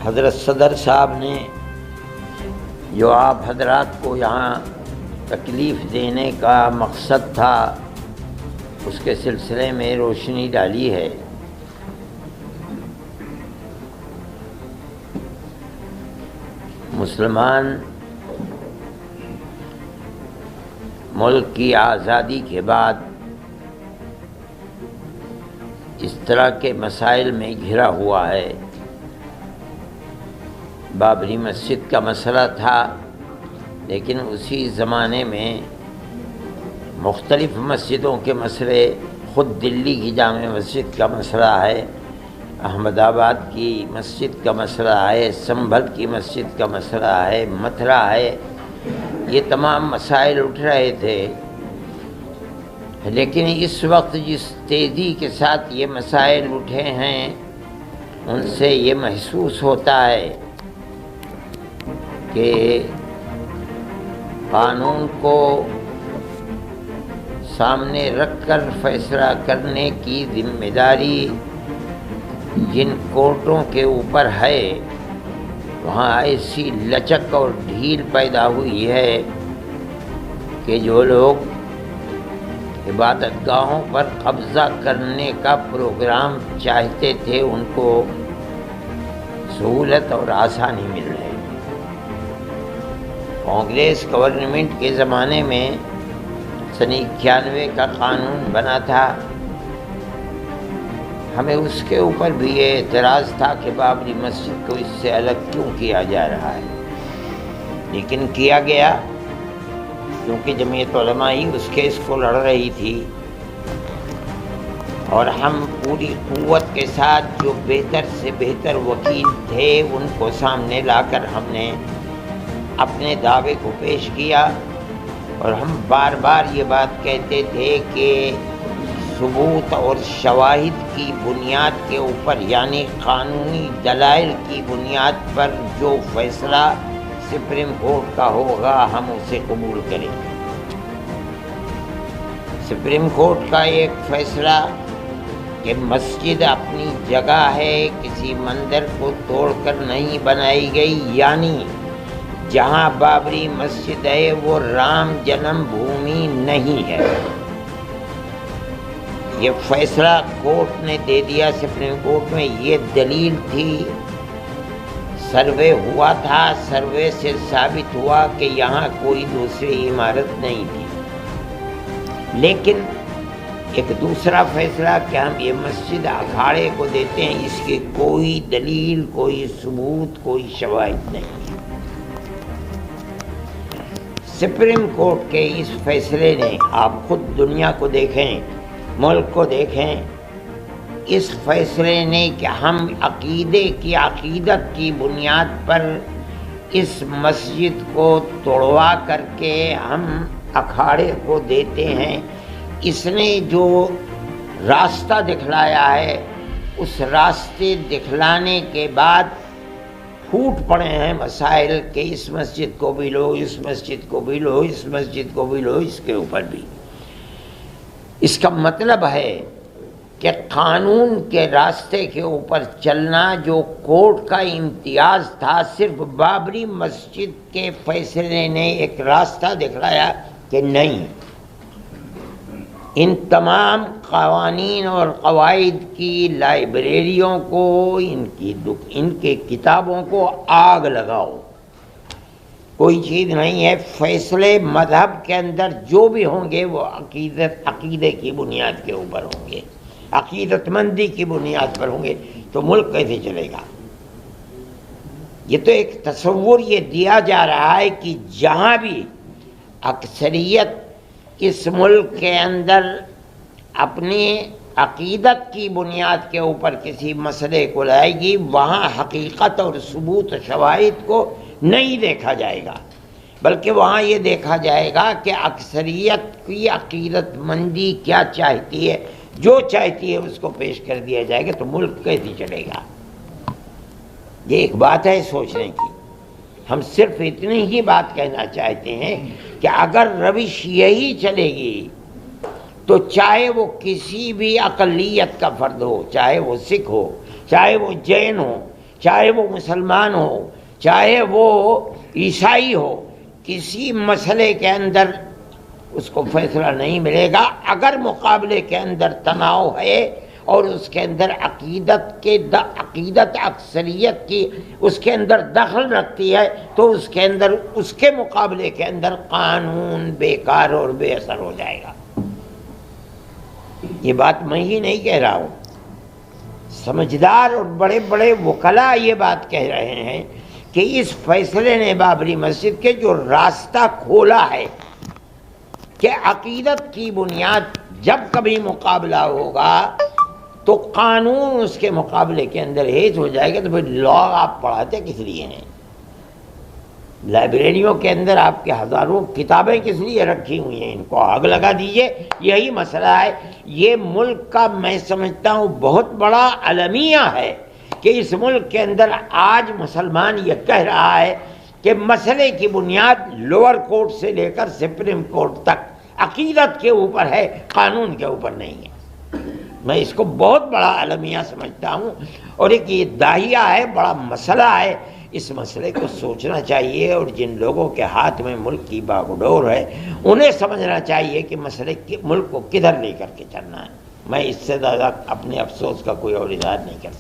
حضرت صدر صاحب نے جو آپ حضرات کو یہاں تکلیف دینے کا مقصد تھا اس کے سلسلے میں روشنی ڈالی ہے۔ مسلمان ملک کی آزادی کے بعد اس طرح کے مسائل میں گھرا ہوا ہے۔ بابری مسجد کا مسئلہ تھا، لیکن اسی زمانے میں مختلف مسجدوں کے مسئلے، خود دلی کی جامع مسجد کا مسئلہ ہے، احمد آباد کی مسجد کا مسئلہ ہے، سنبھل کی مسجد کا مسئلہ ہے، متھرا ہے، یہ تمام مسائل اٹھ رہے تھے۔ لیکن اس وقت جس تیزی کے ساتھ یہ مسائل اٹھے ہیں ان سے یہ محسوس ہوتا ہے کہ قانون کو سامنے رکھ کر فیصلہ کرنے کی ذمہ داری جن کورٹوں کے اوپر ہے وہاں ایسی لچک اور ڈھیل پیدا ہوئی ہے کہ جو لوگ عبادت گاہوں پر قبضہ کرنے کا پروگرام چاہتے تھے ان کو سہولت اور آسانی مل رہی ہے۔ کانگریس گورنمنٹ کے زمانے میں سن 91 کا قانون بنا تھا، ہمیں اس کے اوپر بھی یہ اعتراض تھا کہ بابری مسجد کو اس سے الگ کیوں کیا جا رہا ہے، لیکن کیا گیا کیونکہ جمعیت علماء ہی اس کیس کو لڑ رہی تھی، اور ہم پوری قوت کے ساتھ جو بہتر سے بہتر وکیل تھے ان کو سامنے لا کر ہم نے اپنے دعوے کو پیش کیا، اور ہم بار بار یہ بات کہتے تھے کہ ثبوت اور شواہد کی بنیاد کے اوپر، یعنی قانونی دلائل کی بنیاد پر جو فیصلہ سپریم کورٹ کا ہوگا ہم اسے قبول کریں گے۔ سپریم کورٹ کا ایک فیصلہ کہ مسجد اپنی جگہ ہے، کسی مندر کو توڑ کر نہیں بنائی گئی، یعنی جہاں بابری مسجد ہے وہ رام جنم بھومی نہیں ہے، یہ فیصلہ کورٹ نے دے دیا سپریم کورٹ میں۔ یہ دلیل تھی، سروے ہوا تھا، سروے سے ثابت ہوا کہ یہاں کوئی دوسری عمارت نہیں تھی۔ لیکن ایک دوسرا فیصلہ کہ ہم یہ مسجد اکھاڑے کو دیتے ہیں، اس کی کوئی دلیل، کوئی ثبوت، کوئی شواہد نہیں۔ سپریم کورٹ کے اس فیصلے نے، آپ خود دنیا کو دیکھیں، ملک کو دیکھیں، اس فیصلے نے کہ ہم عقیدت کی بنیاد پر اس مسجد کو توڑوا کر کے ہم اکھاڑے کو دیتے ہیں، اس نے جو راستہ دکھلایا ہے اس راستے دکھلانے کے بعد پھوٹ پڑے ہیں مسائل کہ اس مسجد کو بھی لو، اس مسجد کو بھی لو، اس مسجد کو بھی لو، اس کے اوپر بھی۔ اس کا مطلب ہے کہ قانون کے راستے کے اوپر چلنا جو کورٹ کا امتیاز تھا، صرف بابری مسجد کے فیصلے نے ایک راستہ دکھلایا کہ نہیں، ان تمام قوانین اور قواعد کی لائبریریوں کو، ان کے کتابوں کو آگ لگاؤ، کوئی چیز نہیں ہے۔ فیصلے مذہب کے اندر جو بھی ہوں گے وہ عقیدے کی بنیاد کے اوپر ہوں گے، عقیدت مندی کی بنیاد پر ہوں گے، تو ملک کیسے چلے گا؟ یہ تو ایک تصور یہ دیا جا رہا ہے کہ جہاں بھی اکثریت اس ملک کے اندر اپنی عقیدت کی بنیاد کے اوپر کسی مسئلے کو لائے گی، وہاں حقیقت اور ثبوت و شواہد کو نہیں دیکھا جائے گا، بلکہ وہاں یہ دیکھا جائے گا کہ اکثریت کی عقیدت مندی کیا چاہتی ہے، جو چاہتی ہے اس کو پیش کر دیا جائے گا، تو ملک کیسے چلے گا؟ یہ ایک بات ہے سوچنے کی۔ ہم صرف اتنی ہی بات کہنا چاہتے ہیں کہ اگر روش یہی چلے گی تو چاہے وہ کسی بھی اقلیت کا فرد ہو، چاہے وہ سکھ ہو، چاہے وہ جین ہو، چاہے وہ مسلمان ہو چاہے وہ عیسائی ہو، کسی مسئلے کے اندر اس کو فیصلہ نہیں ملے گا اگر مقابلے کے اندر تناؤ ہے اور اس کے اندر عقیدت اکثریت کی اس کے اندر دخل رکھتی ہے، تو اس کے اندر اس کے مقابلے کے اندر قانون بیکار اور بے اثر ہو جائے گا۔ یہ بات میں ہی نہیں کہہ رہا ہوں، سمجھدار اور بڑے بڑے وکلاء یہ بات کہہ رہے ہیں کہ اس فیصلے نے بابری مسجد کے جو راستہ کھولا ہے کہ عقیدت کی بنیاد جب کبھی مقابلہ ہوگا تو قانون اس کے مقابلے کے اندر ہیج ہو جائے گا، تو پھر لا آپ پڑھاتے کس لیے ہیں؟ لائبریریوں کے اندر آپ کے ہزاروں کتابیں کس لیے رکھی ہوئی ہیں؟ ان کو آگ لگا دیجئے۔ یہی مسئلہ ہے، یہ ملک کا میں سمجھتا ہوں بہت بڑا المیہ ہے کہ اس ملک کے اندر آج مسلمان یہ کہہ رہا ہے کہ مسئلے کی بنیاد لوور کورٹ سے لے کر سپریم کورٹ تک عقیدت کے اوپر ہے، قانون کے اوپر نہیں ہے۔ میں اس کو بہت بڑا المیہ سمجھتا ہوں، اور ایک یہ داہیہ ہے، بڑا مسئلہ ہے۔ اس مسئلے کو سوچنا چاہیے، اور جن لوگوں کے ہاتھ میں ملک کی باگڈور ہے انہیں سمجھنا چاہیے کہ مسئلے ملک کو کدھر لے کر کے چلنا ہے۔ میں اس سے زیادہ اپنے افسوس کا کوئی اور اظہار نہیں کر سکتا۔